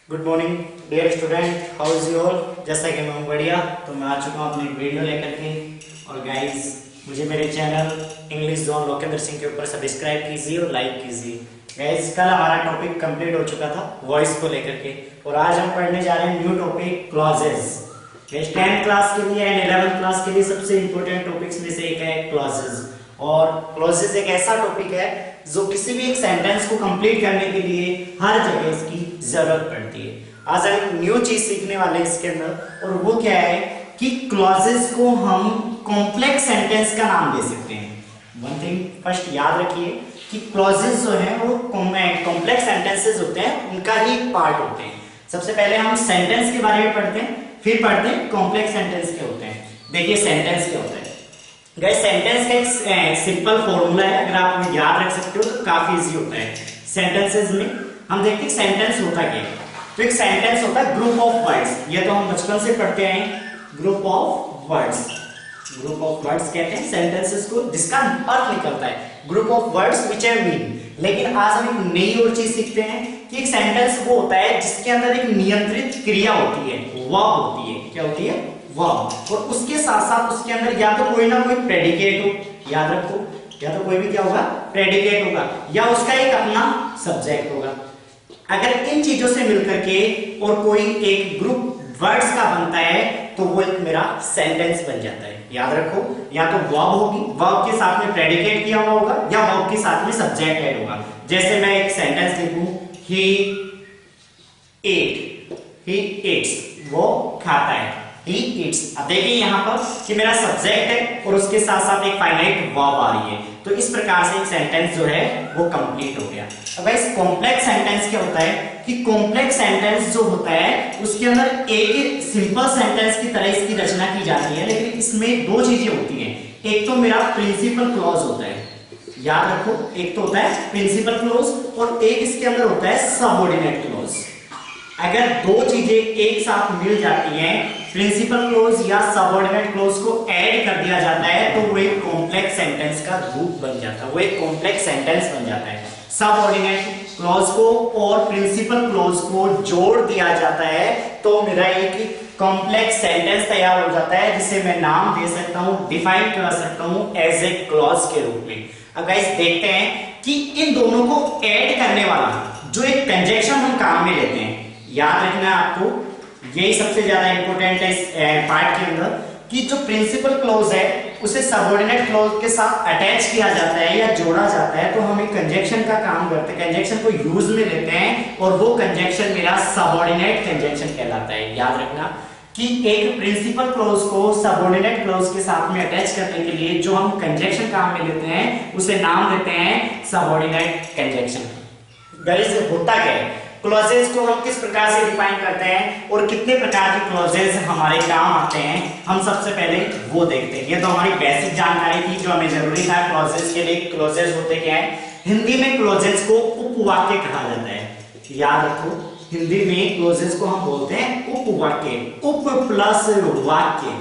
Good morning dear student, how is you all. जैसा कि मैं बढ़िया, तो मैं आ चुका हूँ अपनी वीडियो लेकर के। और गाइस, मुझे मेरे channel English zone Lokendra Singh के ऊपर सब्सक्राइब कीजिए और लाइक कीजिए। गाइस, कल हमारा टॉपिक कंप्लीट हो चुका था वॉइस को लेकर के, और आज हम पढ़ने जा रहे हैं new topic clauses. 10th class के लिए एंड 11th क्लास के लिए सबसे इंपॉर्टेंट टॉपिक्स में से एक है क्लॉजेज। और क्लॉजेज एक ऐसा टॉपिक है जो किसी भी एक सेंटेंस को कंप्लीट करने के लिए हर जगह इसकी जरूरत पड़ती है। आज हम न्यू चीज सीखने वाले हैं इसके अंदर, और वो क्या है कि क्लॉजेज को हम कॉम्प्लेक्स सेंटेंस का नाम दे सकते हैं। वन थिंग फर्स्ट याद रखिए कि क्लॉजेज जो है वो कॉम्प्लेक्स सेंटेंसेस होते हैं, उनका ही पार्ट होते हैं। सबसे पहले हम सेंटेंस के बारे में पढ़ते हैं, फिर पढ़ते हैं कॉम्प्लेक्स सेंटेंस क्या होते हैं। देखिए सेंटेंस क्या होता है। गाइस, सेंटेंस का एक सिंपल फॉर्मूला है, अगर आप याद रख सकते हो तो काफी इजी होता है। सेंटेंसेस में हम देखते हैं सेंटेंस होता क्या है। तो एक सेंटेंस होता है ग्रुप ऑफ वर्ड्स, ये तो हम बचपन से पढ़ते हैं। Group of words, group of words कहते हैं सेंटेंसेस को जिसका अर्थ निकलता है, group of words which have mean. लेकिन आज हम एक नई और चीज सीखते हैं कि एक सेंटेंस वो होता है जिसके अंदर एक नियंत्रित क्रिया होती है, वर्ब होती है। क्या होती है? वर्ब। और उसके साथ साथ उसके अंदर या तो कोई ना कोई प्रेडिकेट हो, याद रखो, या तो कोई भी क्या होगा, प्रेडिकेट होगा, या उसका एक अपना सब्जेक्ट होगा। अगर इन चीजों से मिलकर के और कोई एक ग्रुप वर्ड्स का बनता है तो वो एक मेरा सेंटेंस बन जाता है। याद रखो, या तो वर्ब होगी, वर्ब के साथ में प्रेडिकेट किया हुआ होगा, या वर्ब के साथ में सब्जेक्ट ऐड होगा। जैसे मैं एक सेंटेंस लिखूं, ही एट, ही ईट्स, वो खाता है, he eats। अब देखिए यहाँ पर कि मेरा सब्जेक्ट है और उसके साथ साथ एक फाइनाइट वर्ब आ रही है, तो इस प्रकार से एक सेंटेंस जो है वो कंप्लीट हो गया। अब इस कॉम्प्लेक्स सेंटेंस क्या होता है कि कॉम्प्लेक्स सेंटेंस जो होता है उसके अंदर एक सिंपल सेंटेंस की तरह इसकी रचना की जाती है, लेकिन इसमें दो चीजें होती हैं। एक तो मेरा प्रिंसिपल क्लॉज होता है, याद रखो, एक तो होता है प्रिंसिपल क्लॉज और एक इसके अंदर होता है सबऑर्डिनेट क्लॉज। अगर दो चीजें एक साथ मिल जाती हैं, प्रिंसिपल क्लॉज या सबऑर्डिनेट क्लॉज को ऐड कर दिया जाता है, तो वो एक कॉम्प्लेक्स सेंटेंस का रूप बन जाता है, वो एक कॉम्प्लेक्स सेंटेंस बन जाता है। सबऑर्डिनेट क्लॉज को और प्रिंसिपल क्लॉज को जोड़ दिया जाता है तो मेरा एक कॉम्प्लेक्स सेंटेंस तैयार हो जाता है, जिसे मैं नाम दे सकता हूं, डिफाइन कर सकता हूं एज ए क्लॉज के रूप में। अब गाइस देखते हैं कि इन दोनों को ऐड करने वाला जो एक कंजक्शन हम काम में लेते हैं, याद रखना है आपको, यही सबसे ज्यादा इंपॉर्टेंट है इस पार्ट के अंदर, कि जो प्रिंसिपल क्लॉज है उसे सबऑर्डिनेट क्लॉज के साथ अटैच किया जाता है या जोड़ा जाता है, तो हम एक कंजक्शन का काम करते हैं, कंजक्शन को यूज में लेते हैं, और वो कंजक्शन मेरा सबऑर्डिनेट कंजक्शन कहलाता है। याद रखना कि एक प्रिंसिपल क्लॉज को सबऑर्डिनेट क्लॉज के साथ में अटैच करने के लिए जो हम कंजक्शन काम में लेते हैं उसे नाम देते हैं सबऑर्डिनेट कंजक्शन। गाइस, होता क्या है, क्लॉजेज को हम किस प्रकार से डिफाइन करते हैं और कितने प्रकार के क्लॉजेज हमारे काम आते हैं, हम सबसे पहले वो देखते हैं। ये तो हमारी बेसिक जानकारी थी जो हमें जरूरी था क्लॉजेज के लिए। क्लॉजेज होते क्या है? हिंदी में क्लॉजेज को उपवाक्य कहा जाता है। याद रखो, हिंदी में क्लॉजेज को हम बोलते हैं उपवाक्य, उप प्लस वाक्य।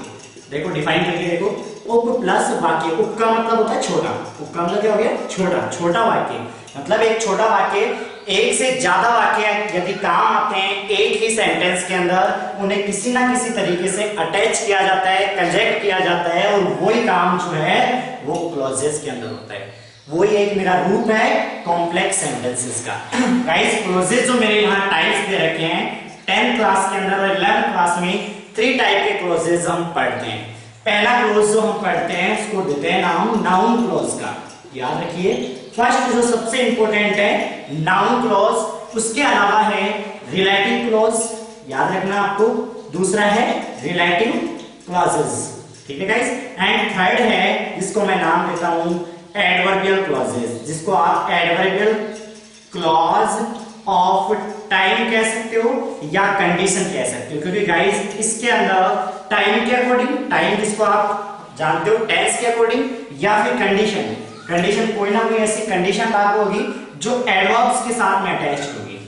देखो डिफाइन करके देखो, उप प्लस वाक्य। उप का मतलब होता है छोटा, उप का मतलब क्या हो गया? छोटा, छोटा वाक्य। मतलब एक छोटा वाक्य, एक से ज्यादा वाक्य यदि काम आते हैं एक ही सेंटेंस के अंदर, उन्हें किसी ना किसी तरीके से अटैच किया जाता है, कंजक्ट किया जाता है, और वही काम जो है वो क्लॉजेस के अंदर होता है। वही एक मेरा रूप है कॉम्प्लेक्स सेंटेंसेस का। गाइस, क्लॉजेस जो मेरे यहाँ टाइप्स दे रखे हैं 10th क्लास के अंदर और 11th क्लास में 3 टाइप के क्लॉजेस हम पढ़ते हैं। पहला क्लॉज जो हम पढ़ते हैं उसको देते हैं नाम नाउन क्लॉज का। याद रखिए, फर्स्ट जो सबसे इंपॉर्टेंट है नाउन क्लॉज, उसके अलावा है रिलेटिव क्लॉज, याद रखना आपको, दूसरा है रिलेटिव क्लॉजेस, ठीक है गाइस, एंड थर्ड है जिसको मैं नाम देता हूं एडवर्बियल क्लॉजेस, जिसको आप एडवर्बियल क्लॉज ऑफ टाइम कह सकते हो या कंडीशन कह सकते हो, क्योंकि गाइस इसके अंदर टाइम के अकॉर्डिंग, टाइम जिसको आप जानते हो टेंस के अकॉर्डिंग, या फिर कंडीशन, कंडीशन कोई ना कोई ऐसी कंडीशन लागू होगी जो एडवर्ब्स के साथ में अटैच्ड होगी,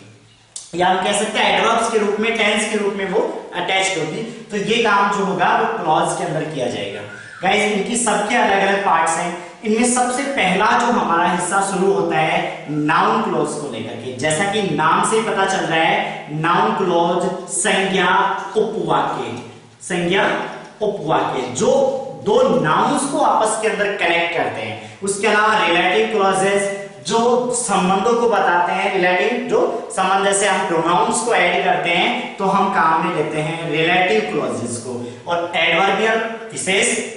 या हम कह सकते हैं एडवर्ब्स के रूप में, टेंस के रूप में वो अटैच्ड होगी। तो ये काम जो होगा वो क्लॉज के अंदर किया जाएगा। गाइस, इनकी सबके अलग अलग पार्ट्स हैं, इनमें सबसे पहला जो हमारा हिस्सा शुरू होता है नाउन क्लॉज को लेकर के। जैसा कि नाम से पता चल रहा है, नाउन क्लॉज संज्ञा उपवाक्य, संज्ञा उपवाक्य जो दो नाउन्स को आपस के अंदर कनेक्ट करते हैं। उसके अलावा रिलेटिव क्लॉजेस जो संबंधों को बताते हैं, रिलेटिव जो संबंध, जैसे हम प्रोनाउंस को ऐड करते हैं तो हम काम में लेते हैं रिलेटिव क्लॉजेस को। और एडवर्बियल विशेष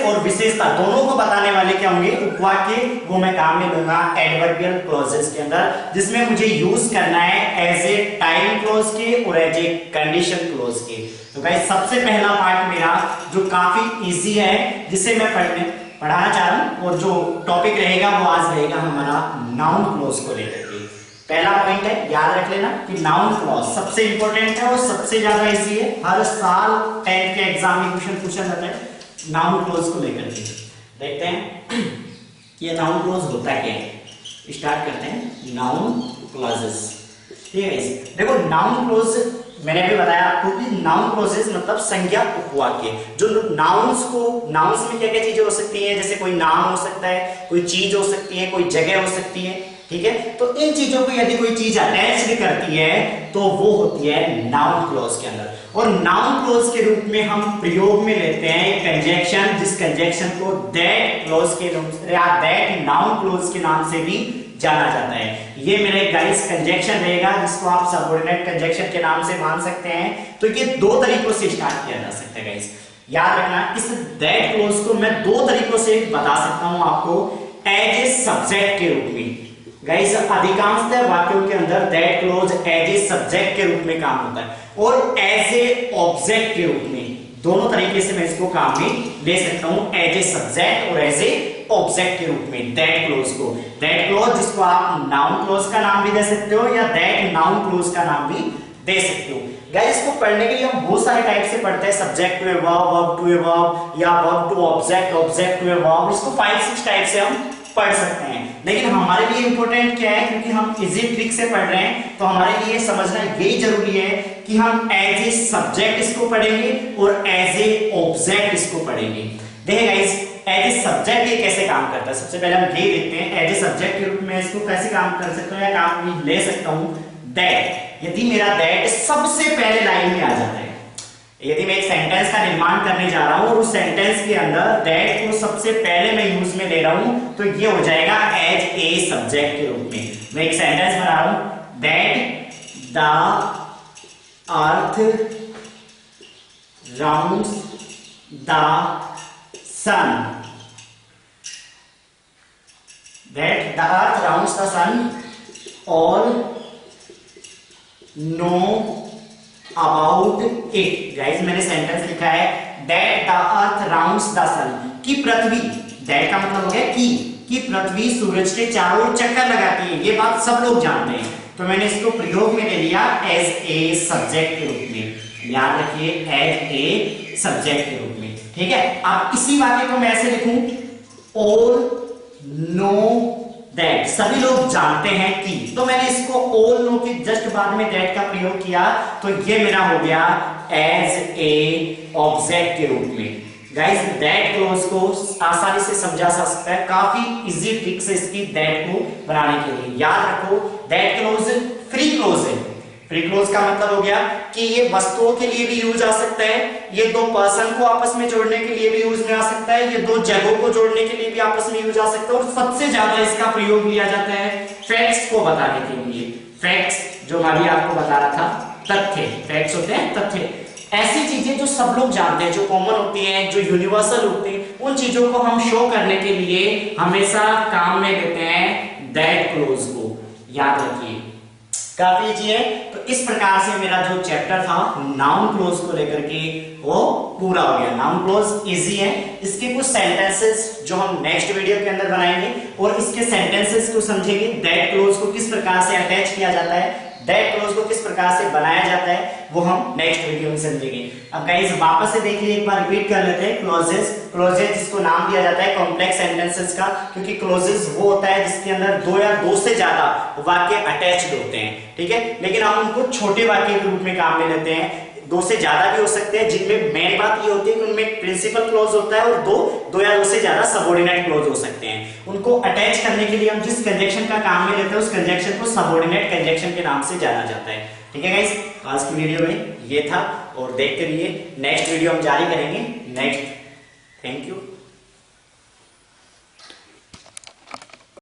और विशेषता दोनों को बताने वाले क्या होंगे, उपवाक्य, वो मैं काम में लूंगा एडवर्बियल क्लॉजेस के अंदर, जिसमें मुझे यूज करना है एज ए टाइम क्लॉज के और एज ए कंडीशन क्लॉज के। तो गाइस सबसे पहला पार्ट मेरा जो काफी इजी है, जिसे मैं पढ़ाना चाह रहा हूं, और जो टॉपिक रहेगा वो आज रहेगा हमारा नाउन क्लॉज को लेकर के। पहला पॉइंट है, याद रख लेना कि नाउन क्लॉज सबसे इंपॉर्टेंट है और सबसे ज्यादा इजी है। हर साल 10th के एग्जाम में क्वेश्चन पूछा जाता है नाउन क्लॉज को लेकर के। देखते हैं ये नाउन क्लॉज होता क्या है। स्टार्ट करते हैं नाउन क्लॉजेस। ठीक है, देखो नाउन क्लॉज मैंने भी बताया आपको कि नाउन क्लॉजेस मतलब संज्ञा उपवाक्य। जो नाउन्स में क्या क्या चीजें हो सकती हैं, जैसे कोई नाम हो सकता है, कोई चीज हो सकती है, कोई जगह हो सकती है। ठीक है, तो इन चीजों को यदि कोई चीज अटैच करती है तो वो होती है नाउन क्लॉज के अंदर। और नाउन क्लॉज के रूप में हम प्रयोग में लेते हैं एक कंजंक्शन, जिस कंजंक्शन को दैट क्लॉज के या दैट नाउन क्लॉज के नाम से भी जाना जाता है। ये मेरे गाइस कंजंक्शन रहेगा, जिसको आप सबऑर्डिनेट कंजंक्शन के नाम से मान सकते हैं। तो ये दो तरीकों से स्टार्ट किया जा सकता है गाइस, याद रखना। इस दैट क्लॉज को मैं दो तरीकों से बता सकता हूं आपको, एज ए सब्जेक्ट के रूप में। गाइस अधिकांशतः वाक्यों के अंदर that clause as a subject के रूप में काम होता है, और एज ए ऑब्जेक्ट के रूप में। दोनों तरीके से मैं इसको काम में ले सकता हूं, एज ए सब्जेक्ट और एज ए ऑब्जेक्ट के रूप में दैट क्लॉज को। दैट क्लॉज जिसको आप नाउन क्लॉज का नाम भी दे सकते हो या दैट नाउन क्लॉज का नाम भी दे सकते हो। गाइस इसको पढ़ने के लिए हम बहुत सारे टाइप से पढ़ते हैं, subject to a verb, verb to a verb, या verb to object, object to a verb. इसको 5-6 टाइप से हम पढ़ सकते हैं। लेकिन हमारे लिए इंपॉर्टेंट क्या है, क्योंकि हम इजी ट्रिक से पढ़ रहे हैं, तो हमारे लिए समझना यही जरूरी है कि हम एज ए सब्जेक्ट इसको पढ़ेंगे और एज ए ऑब्जेक्ट इसको पढ़ेंगे। देखिए गाइस, एज ए सब्जेक्ट ये कैसे काम करता है, सबसे पहले हम ये देखते हैं। एज ए सब्जेक्ट के रूप में इसको कैसे काम कर सकता हूं या काम में ले सकता हूं, दैट। यदि मेरा दैट सबसे पहले लाइन में आ जाता है, यदि मैं एक सेंटेंस का निर्माण करने जा रहा हूं और उस सेंटेंस के अंदर दैट को सबसे पहले मैं यूज में ले रहा हूं, तो ये हो जाएगा एज ए सब्जेक्ट के रूप में। मैं एक सेंटेंस बना रहा हूं, that the earth rounds the sun, that the earth rounds the sun, all know about it। Guys मैंने सेंटेंस लिखा है that the earth rounds the sun, कि पृथ्वी, that का मतलब हो गया कि पृथ्वी सूरज के चारों ओर चक्कर लगाती है। ये बात सब लोग जानते हैं, तो मैंने इसको प्रयोग में ले लिया एज ए सब्जेक्ट के रूप में। याद रखिए, एज ए सब्जेक्ट के रूप में। ठीक है, अब इसी वाक्य को मैं ऐसे लिखूं, ऑल नो दैट, सभी लोग जानते हैं कि, तो मैंने इसको ऑल नो के जस्ट बाद में दैट का प्रयोग किया, तो ये मेरा हो गया एज ए ऑब्जेक्ट के रूप में। गाइस दैट क्लॉज को आसानी से समझा जा सकता है, काफी इजी ट्रिक से इसकी दैट को बनाने के लिए। याद रखो, दैट क्लॉज फ्री क्लॉज है। फ्री क्लॉज का मतलब हो गया कि ये वस्तुओं के लिए भी यूज आ सकता है, ये दो पर्सन को आपस में जोड़ने के लिए भी यूज में आ सकता है, ये दो जगहों को जोड़ने के लिए भी आपस में यूज आ सकता है, और सबसे ज्यादा इसका प्रयोग लिया जाता है फैक्ट्स को बताने के लिए। फैक्ट्स जो मैं अभी आपको बता रहा था, तथ्य, फैक्ट्स होते हैं तथ्य, ऐसी चीजें जो सब लोग जानते हैं, जो कॉमन होती हैं, जो यूनिवर्सल होती हैं, उन चीजों को हम शो करने के लिए हमेशा काम में लेते हैं दैट क्लॉज को। याद रखिए, काफी इजी है। तो इस प्रकार से मेरा जो चैप्टर था नाउन क्लॉज को लेकर के वो पूरा हो गया। नाउन क्लॉज इजी है, इसके कुछ सेंटेंसेस जो हम नेक्स्ट वीडियो के अंदर बनाएंगे और इसके सेंटेंसेस को समझेंगे। दैट क्लॉज को किस प्रकार से अटैच किया जाता है, दैट क्लॉज को किस प्रकार से बनाया जाता है, वो हम नेक्स्ट वीडियो में समझेंगे। अब गाइस वापस से देखिए, एक बार रिपीट कर लेते हैं। क्लॉजेस, क्लॉजेस जिसको नाम दिया जाता है कॉम्प्लेक्स सेंटेंसेस का, क्योंकि क्लॉजेस वो होता है जिसके अंदर दो या दो से ज्यादा वाक्य अटैच्ड होते हैं। ठीक है, लेकिन हम उनको छोटे वाक्य के रूप में काम में लेते हैं। दो से ज्यादा भी हो सकते हैं, जिनमें मेन बात ये होती है कि उनमें प्रिंसिपल क्लॉज होता है और दो या दो से ज्यादा सबऑर्डिनेट क्लॉज हो सकते हैं। उनको अटैच करने के लिए हम जिस कंजक्शन का काम में लेते हैं उस कंजक्शन को सबऑर्डिनेट कंजक्शन के नाम से जाना जाता है। ठीक है गाइस, आज की वीडियो में ये था और देखते रहिए नेक्स्ट वीडियो हम जारी करेंगे नेक्स्ट। Thank you.